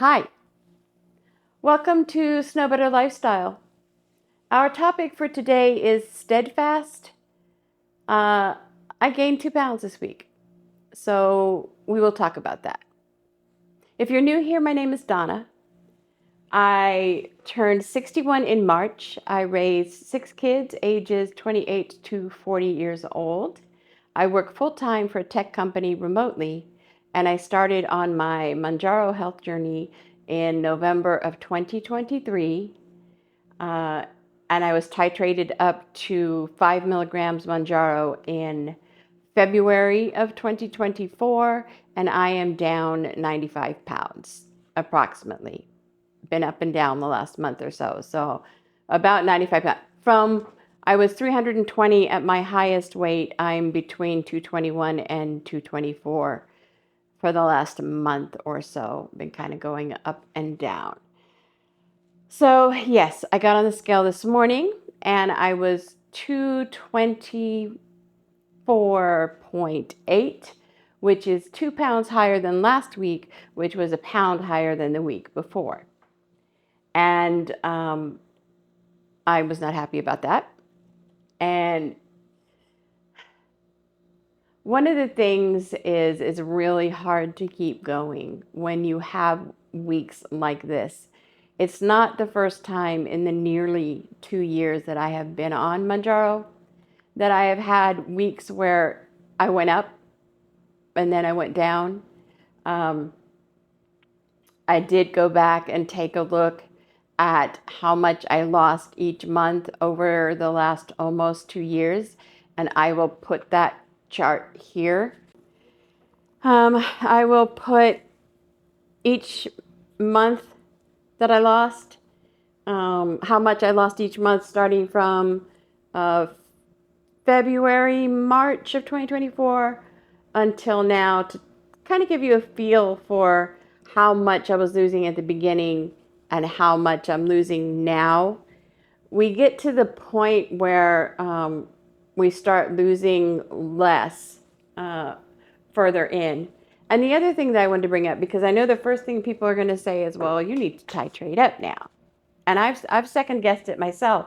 Hi, welcome to Snow Better Lifestyle. Our topic for today is Steadfast. I gained 2 pounds this week, so we will talk about that. If you're new here, my name is Donna. I turned 61 in March. I raised 6 kids, ages 28 to 40 years old. I work full-time for a tech company remotely, and I started on my Mounjaro health journey in November of 2023. And I was titrated up to 5 milligrams Mounjaro in February of 2024, and I am down 95 pounds approximately. Been up and down the last month or so. So about 95 pounds. I was 320 at my highest weight. I'm between 221 and 224 for the last month or so. Been kind of going up and down. So yes, I got on the scale this morning and I was 224.8, which is 2 pounds higher than last week, which was a pound higher than the week before. And I was not happy about that. And one of the things is it's really hard to keep going when you have weeks like this. It's not the first time in the nearly 2 years that I have been on Mounjaro that I have had weeks where I went up and then I went down. I did go back and take a look at how much I lost each month over the last almost 2 years, and I will put that chart here. I will put each month that I lost, how much I lost each month starting from February, March of 2024 until now, to kind of give you a feel for how much I was losing at the beginning and how much I'm losing now. We get to the point where we start losing less further in. And the other thing that I wanted to bring up, because I know the first thing people are going to say is, well, you need to titrate up now. And I've second guessed it myself.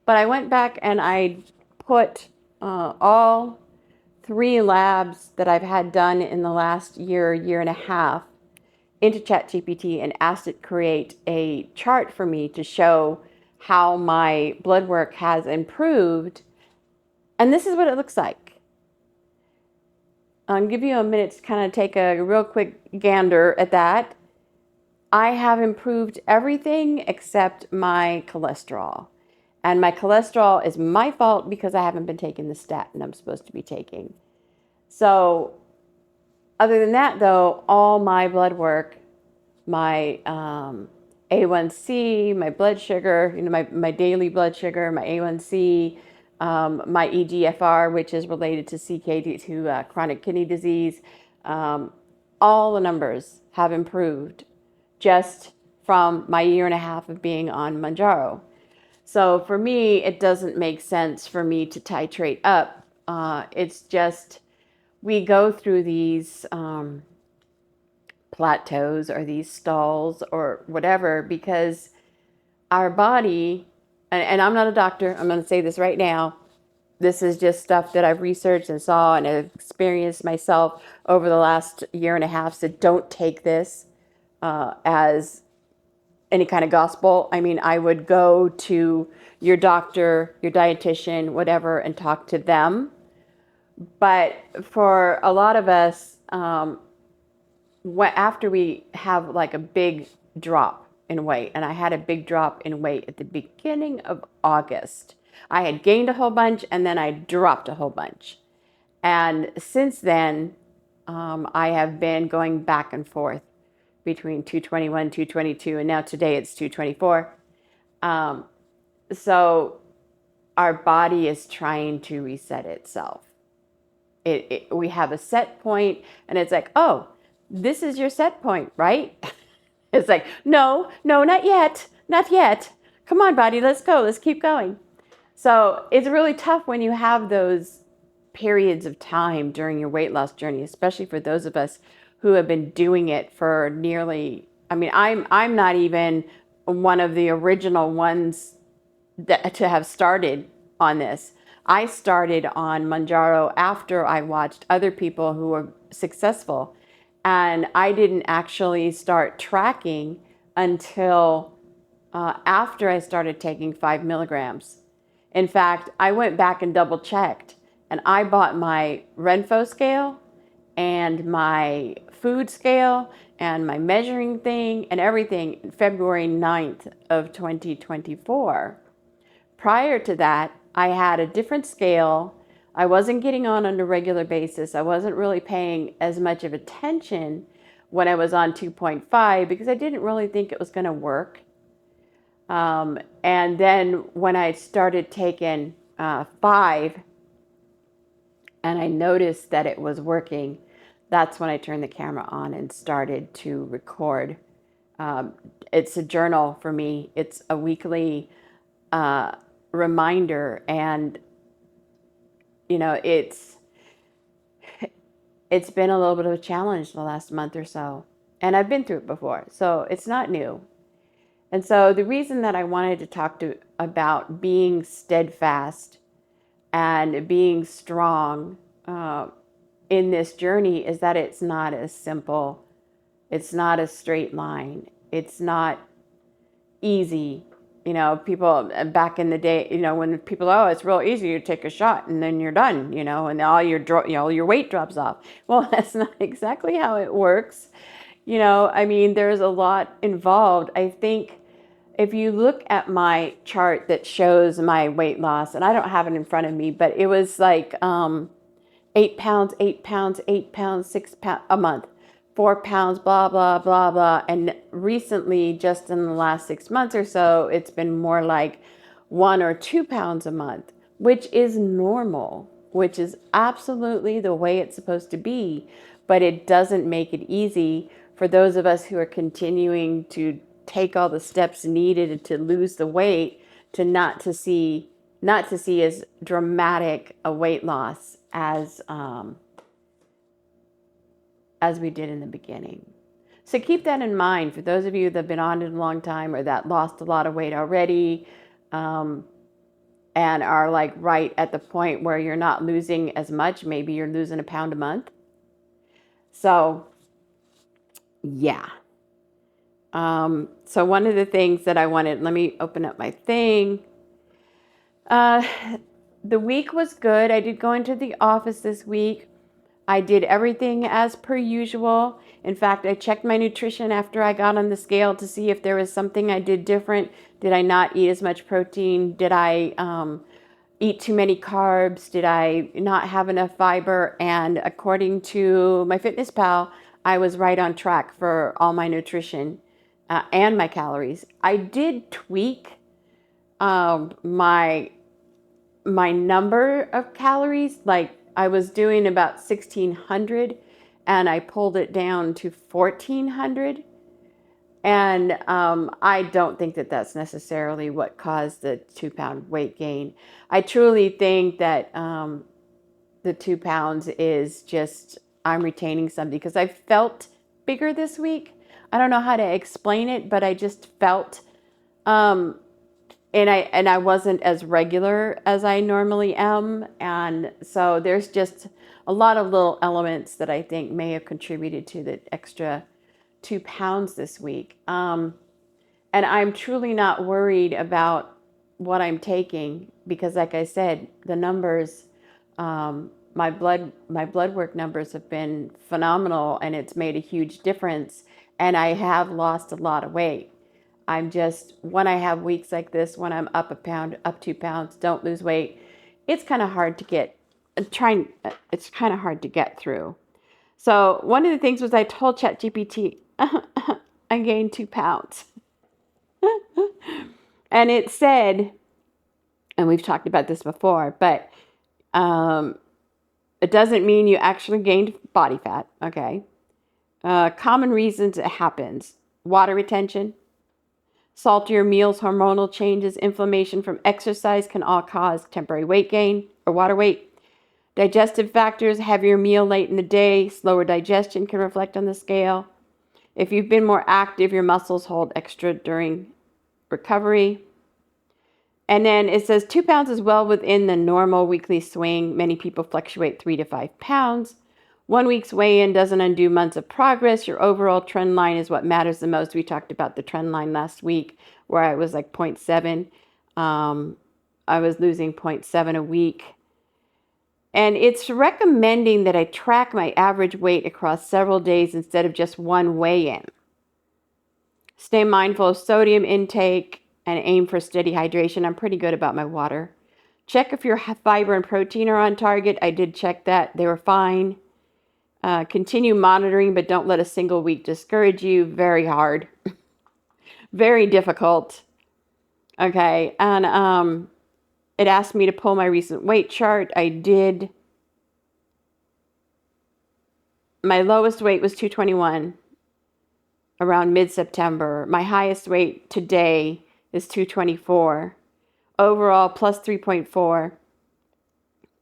But I went back and I put all 3 labs that I've had done in the last year and a half into ChatGPT and asked it to create a chart for me to show how my blood work has improved. And this is what it looks like. I'll give you a minute to kind of take a real quick gander at that. I have improved everything except my cholesterol. And my cholesterol is my fault because I haven't been taking the statin I'm supposed to be taking. So other than that, though, all my blood work, my A1C, my blood sugar, my daily blood sugar, my A1C, my EGFR, which is related to CKD, to chronic kidney disease, all the numbers have improved just from my year and a half of being on Mounjaro. So for me, it doesn't make sense for me to titrate up. It's just we go through these plateaus or these stalls or whatever because our body, and I'm not a doctor, I'm going to say this right now, this is just stuff that I've researched and saw and have experienced myself over the last year and a half, so don't take this as any kind of gospel. I mean, I would go to your doctor, your dietitian, whatever, and talk to them. But for a lot of us, after we have like a big drop in weight, and I had a big drop in weight at the beginning of August. I had gained a whole bunch and then I dropped a whole bunch. And since then, I have been going back and forth between 221, 222, and now today it's 224. So our body is trying to reset itself. We have a set point and it's like, oh, this is your set point, right? It's like, no, not yet. Come on, body, let's go. Let's keep going. So it's really tough when you have those periods of time during your weight loss journey, especially for those of us who have been doing it for nearly I mean, I'm not even one of the original ones that to have started on this. I started on Mounjaro after I watched other people who were successful, and I didn't actually start tracking until after I started taking 5 milligrams. In fact, I went back and double checked, and I bought my Renfo scale and my food scale and my measuring thing and everything February 9th of 2024. Prior to that, I had a different scale. I wasn't getting on a regular basis. I wasn't really paying as much of attention when I was on 2.5 because I didn't really think it was going to work. And then when I started taking 5 and I noticed that it was working, that's when I turned the camera on and started to record. It's a journal for me. It's a weekly reminder, and you know, it's been a little bit of a challenge the last month or so, and I've been through it before, so it's not new. And so the reason that I wanted to talk about being steadfast and being strong in this journey is that it's not as simple. It's not a straight line. It's not easy. You know, people back in the day, you know, when people, oh, it's real easy, you take a shot and then you're done, you know, and all your weight drops off. Well, that's not exactly how it works. You know, I mean, there's a lot involved. I think if you look at my chart that shows my weight loss, and I don't have it in front of me, but it was like 8 pounds, 8 pounds, 8 pounds, 6 pounds a month, 4 pounds, blah, blah, blah, blah. And recently, just in the last 6 months or so, it's been more like 1 or 2 pounds a month, which is normal, which is absolutely the way it's supposed to be. But it doesn't make it easy for those of us who are continuing to take all the steps needed to lose the weight to not to see as dramatic a weight loss as we did in the beginning. So keep that in mind for those of you that have been on it a long time or that lost a lot of weight already and are like right at the point where you're not losing as much. Maybe you're losing a pound a month. So yeah. So one of the things that I wanted, let me open up my thing. The week was good. I did go into the office this week. I did everything as per usual. In fact, I checked my nutrition after I got on the scale to see if there was something I did different. Did I not eat as much protein? Did I eat too many carbs? Did I not have enough fiber? And according to MyFitnessPal, I was right on track for all my nutrition and my calories. I did tweak my number of calories. Like I was doing about 1,600 and I pulled it down to 1,400. And I don't think that that's necessarily what caused the 2-pound weight gain. I truly think that the 2 pounds is just, I'm retaining something because I felt bigger this week. I don't know how to explain it, but I just felt, and I wasn't as regular as I normally am. And so there's just a lot of little elements that I think may have contributed to the extra 2 pounds this week. And I'm truly not worried about what I'm taking because like I said, the numbers, my blood work numbers have been phenomenal and it's made a huge difference. And I have lost a lot of weight. I'm just, when I have weeks like this, when I'm up a pound, up 2 pounds, don't lose weight, it's kind of hard to get, it's kind of hard to get through. So one of the things was I told ChatGPT, I gained 2 pounds. And it said, and we've talked about this before, but it doesn't mean you actually gained body fat, okay? Common reasons it happens: water retention, saltier meals, hormonal changes, inflammation from exercise can all cause temporary weight gain or water weight. Digestive factors, heavier meal late in the day, slower digestion can reflect on the scale. If you've been more active, your muscles hold extra during recovery. And then it says 2 pounds is well within the normal weekly swing. Many people fluctuate 3 to 5 pounds. 1 week's weigh-in doesn't undo months of progress. Your overall trend line is what matters the most. We talked about the trend line last week where I was like 0.7. I was losing 0.7 a week. And it's recommending that I track my average weight across several days instead of just one weigh-in. Stay mindful of sodium intake and aim for steady hydration. I'm pretty good about my water. Check if your fiber and protein are on target. I did check that. They were fine. Continue monitoring, but don't let a single week discourage you. Very hard. Very difficult. Okay. And it asked me to pull my recent weight chart. I did. My lowest weight was 221 around mid-September. My highest weight today is 224. Overall, plus 3.4.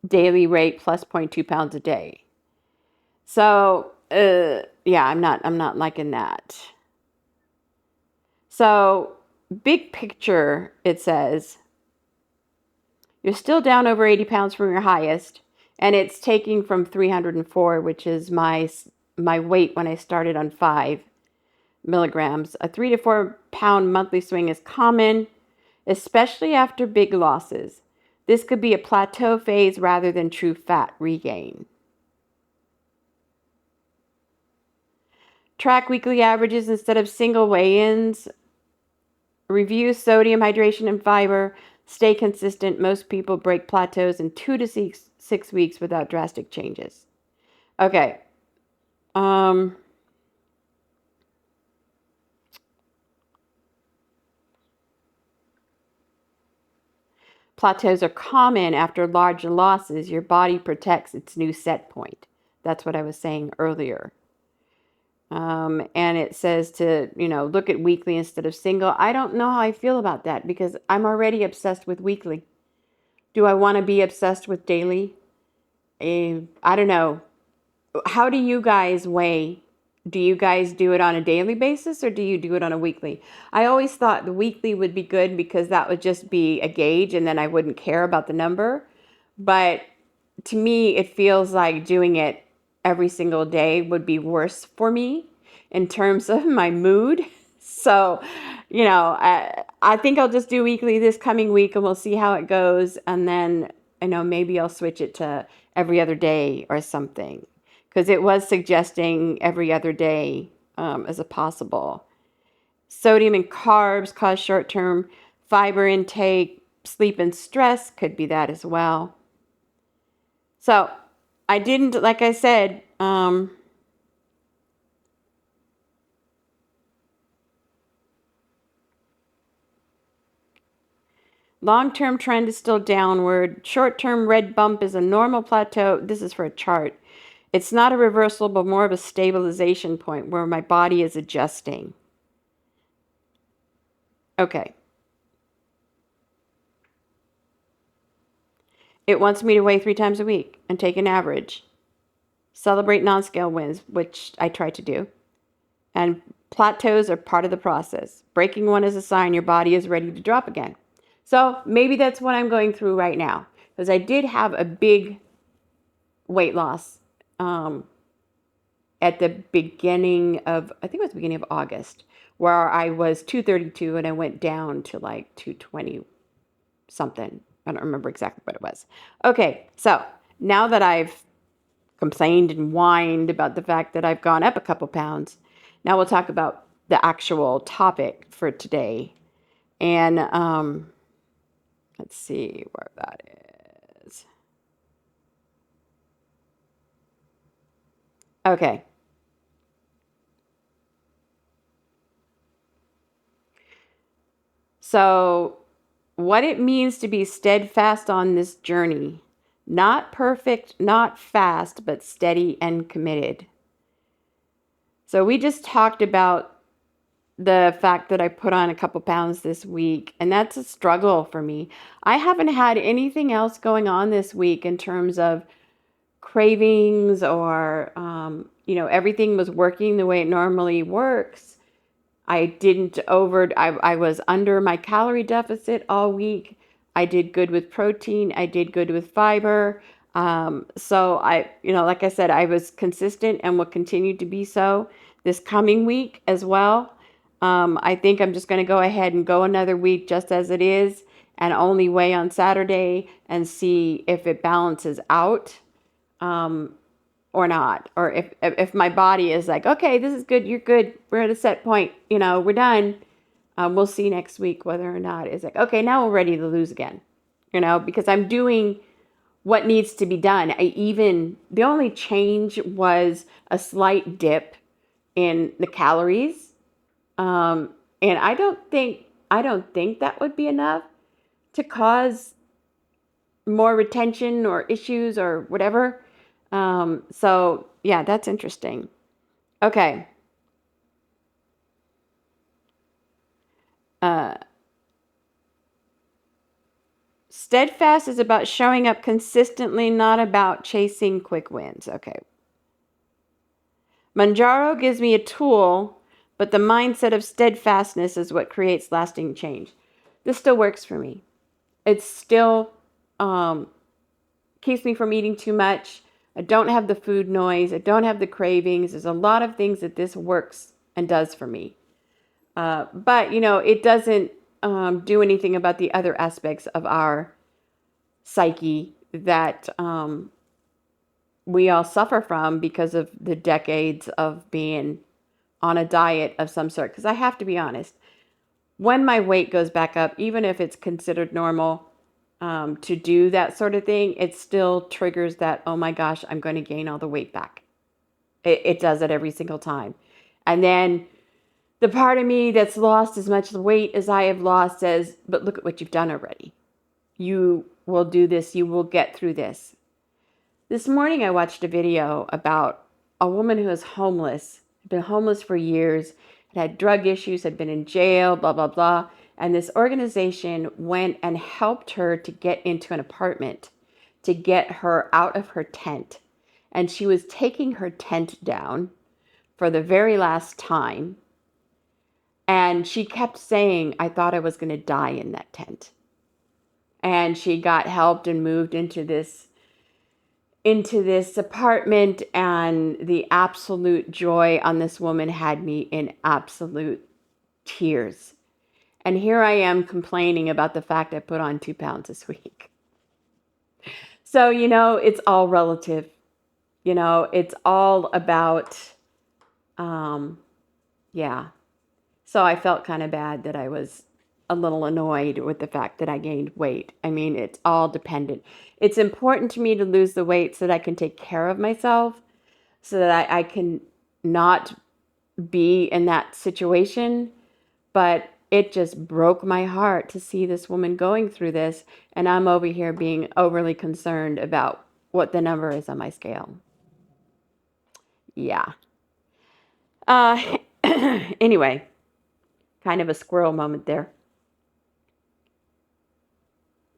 Daily rate, plus 0.2 pounds a day. So, yeah, I'm not liking that. So, big picture, it says, you're still down over 80 pounds from your highest, and it's taking from 304, which is my weight when I started on 5 milligrams. A 3 to 4 pound monthly swing is common, especially after big losses. This could be a plateau phase rather than true fat regain. Track weekly averages instead of single weigh-ins. Review sodium, hydration, and fiber. Stay consistent. Most people break plateaus in 2 to 6 weeks without drastic changes. Okay. Plateaus are common after large losses. Your body protects its new set point. That's what I was saying earlier. And it says to, look at weekly instead of single. I don't know how I feel about that because I'm already obsessed with weekly. Do I want to be obsessed with daily? I don't know. How do you guys weigh? Do you guys do it on a daily basis or do you do it on a weekly? I always thought the weekly would be good because that would just be a gauge and then I wouldn't care about the number. But to me, it feels like doing it every single day would be worse for me in terms of my mood. So, I think I'll just do weekly this coming week and we'll see how it goes. And then, maybe I'll switch it to every other day or something. Because it was suggesting every other day as a possible. Sodium and carbs cause short-term fiber intake. Sleep and stress could be that as well. So I didn't, like I said, long-term trend is still downward. Short-term red bump is a normal plateau. This is for a chart. It's not a reversal, but more of a stabilization point where my body is adjusting. Okay. It wants me to weigh 3 times a week and take an average. Celebrate non-scale wins, which I try to do. And plateaus are part of the process. Breaking one is a sign your body is ready to drop again. So maybe that's what I'm going through right now. Because I did have a big weight loss at the beginning of, I think it was the beginning of August, where I was 232 and I went down to like 220 something. I don't remember exactly what it was. Okay, so now that I've complained and whined about the fact that I've gone up a couple pounds, now we'll talk about the actual topic for today. And let's see where that is. Okay. So, what it means to be steadfast on this journey. Not perfect, not fast, but steady and committed. So we just talked about the fact that I put on a couple pounds this week, and that's a struggle for me. I haven't had anything else going on this week in terms of cravings or, everything was working the way it normally works. I was under my calorie deficit all week. I did good with protein. I did good with fiber. So like I said, I was consistent and will continue to be so this coming week as well. I think I'm just going to go ahead and go another week just as it is and only weigh on Saturday and see if it balances out. Or not, or if my body is like, okay, this is good, you're good, we're at a set point, we're done. We'll see next week whether or not it's like, okay, now we're ready to lose again, because I'm doing what needs to be done. The only change was a slight dip in the calories, and I don't think that would be enough to cause more retention or issues or whatever. So yeah, that's interesting. Okay. Steadfast is about showing up consistently, not about chasing quick wins. Okay. Mounjaro gives me a tool, but the mindset of steadfastness is what creates lasting change. This still works for me. It still keeps me from eating too much. I don't have the food noise. I don't have the cravings. There's a lot of things that this works and does for me. But, it doesn't do anything about the other aspects of our psyche that we all suffer from because of the decades of being on a diet of some sort. Because I have to be honest, when my weight goes back up, even if it's considered normal to do that sort of thing, it still triggers that, oh my gosh, I'm going to gain all the weight back. It does it every single time. And then the part of me that's lost as much weight as I have lost says, but look at what you've done already. You will do this. You will get through this. This morning I watched a video about a woman who is homeless, had been homeless for years, had drug issues, had been in jail, blah, blah, blah. And this organization went and helped her to get into an apartment, to get her out of her tent. And she was taking her tent down for the very last time. And she kept saying, I thought I was going to die in that tent. And she got helped and moved into this apartment, and the absolute joy on this woman had me in absolute tears. And here I am complaining about the fact I put on 2 pounds this week. So, it's all relative. It's all about, yeah. So I felt kind of bad that I was a little annoyed with the fact that I gained weight. I mean, it's all dependent. It's important to me to lose the weight so that I can take care of myself, so that I can not be in that situation. But it just broke my heart to see this woman going through this, and I'm over here being overly concerned about what the number is on my scale. Yeah. Anyway, kind of a squirrel moment there.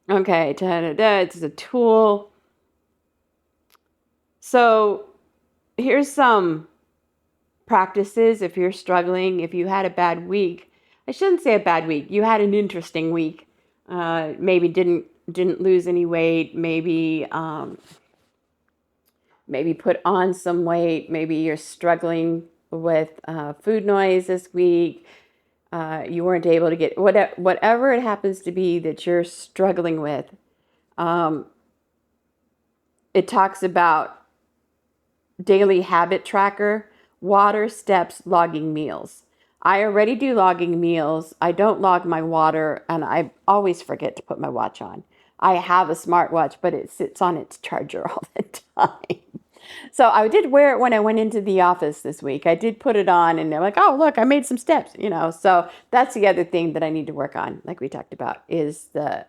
Okay, it's a tool. So here's some practices if you're struggling, if you had a bad week. I shouldn't say a bad week. You had an interesting week. Maybe didn't lose any weight. Maybe put on some weight. Maybe you're struggling with food noise this week. You weren't able to get whatever it happens to be that you're struggling with. It talks about daily habit tracker, water, steps, logging meals. I already do logging meals. I don't log my water, and I always forget to put my watch on. I have a smartwatch, but it sits on its charger all the time. So I did wear it when I went into the office this week. I did put it on, and they're like, oh, look, I made some steps, So that's the other thing that I need to work on, like we talked about, is the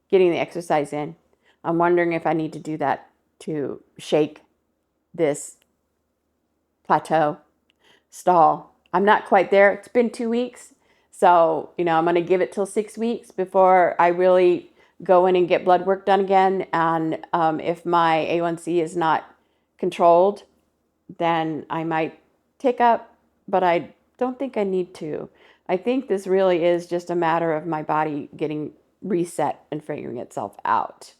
getting the exercise in. I'm wondering if I need to do that to shake this plateau stall. I'm not quite there. It's been 2 weeks. So, I'm going to give it till 6 weeks before I really go in and get blood work done again. And if my A1C is not controlled, then I might take up, but I don't think I need to. I think this really is just a matter of my body getting reset and figuring itself out.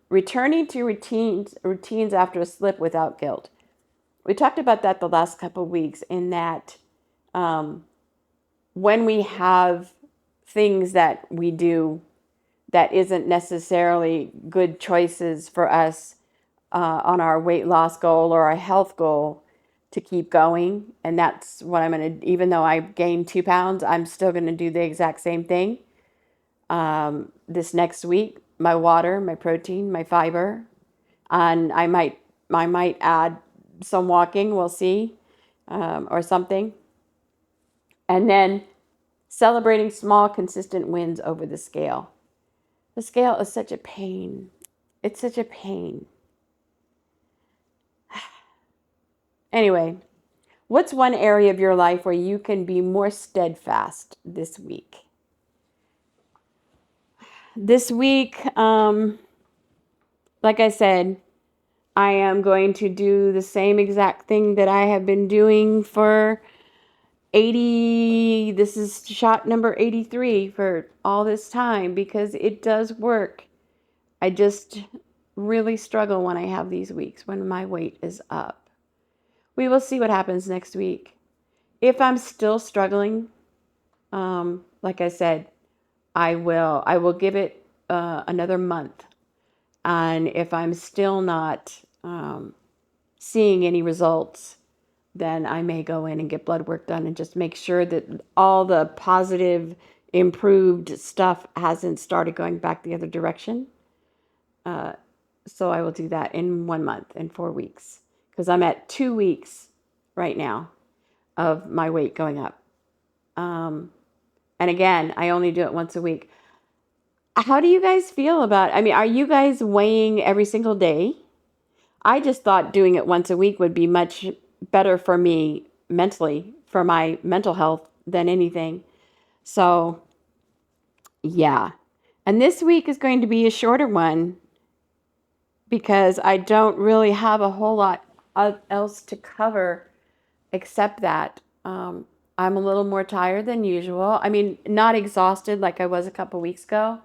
Returning to routines after a slip without guilt. We talked about that the last couple of weeks, in that when we have things that we do that isn't necessarily good choices for us on our weight loss goal or our health goal, to keep going. And that's what I'm going to, even though I gained 2 pounds, I'm still going to do the exact same thing. This next week, my water, my protein, my fiber, and I might add some walking, we'll see, or something. And then celebrating small, consistent wins over the scale. The scale is such a pain. It's such a pain. Anyway, what's one area of your life where you can be more steadfast this week? This week, like I said, I am going to do the same exact thing that I have been doing for 80, this is shot number 83 for all this time, because it does work. I just really struggle when I have these weeks when my weight is up. We will see what happens next week. If I'm still struggling, like I said, I will give it another month. And if I'm still not seeing any results, then I may go in and get blood work done and just make sure that all the positive, improved stuff hasn't started going back the other direction. So I will do that in 1 month and 4 weeks, because I'm at 2 weeks right now of my weight going up. And again, I only do it once a week. How do you guys feel about it? I mean, are you guys weighing every single day? I just thought doing it once a week would be much better for me mentally, for my mental health, than anything. So, yeah. And this week is going to be a shorter one, because I don't really have a whole lot else to cover except that. I'm a little more tired than usual. I mean, not exhausted like I was a couple weeks ago,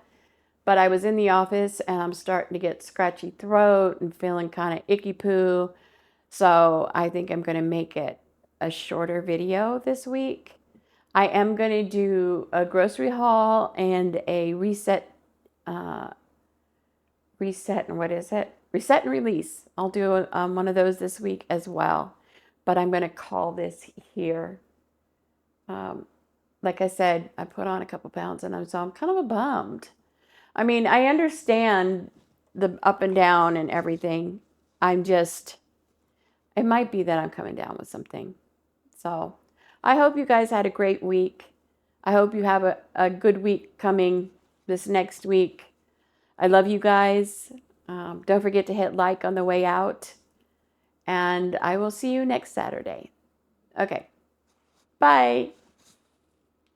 but I was in the office and I'm starting to get scratchy throat and feeling kind of icky poo. So I think I'm going to make it a shorter video this week. I am going to do a grocery haul and a reset and what is it? Reset and release. I'll do one of those this week as well. But I'm going to call this here. Like I said, I put on a couple pounds and I'm kind of bummed. I mean, I understand the up and down and everything. It might be that I'm coming down with something. So I hope you guys had a great week. I hope you have a good week coming this next week. I love you guys. Don't forget to hit like on the way out. And I will see you next Saturday. Okay. Bye.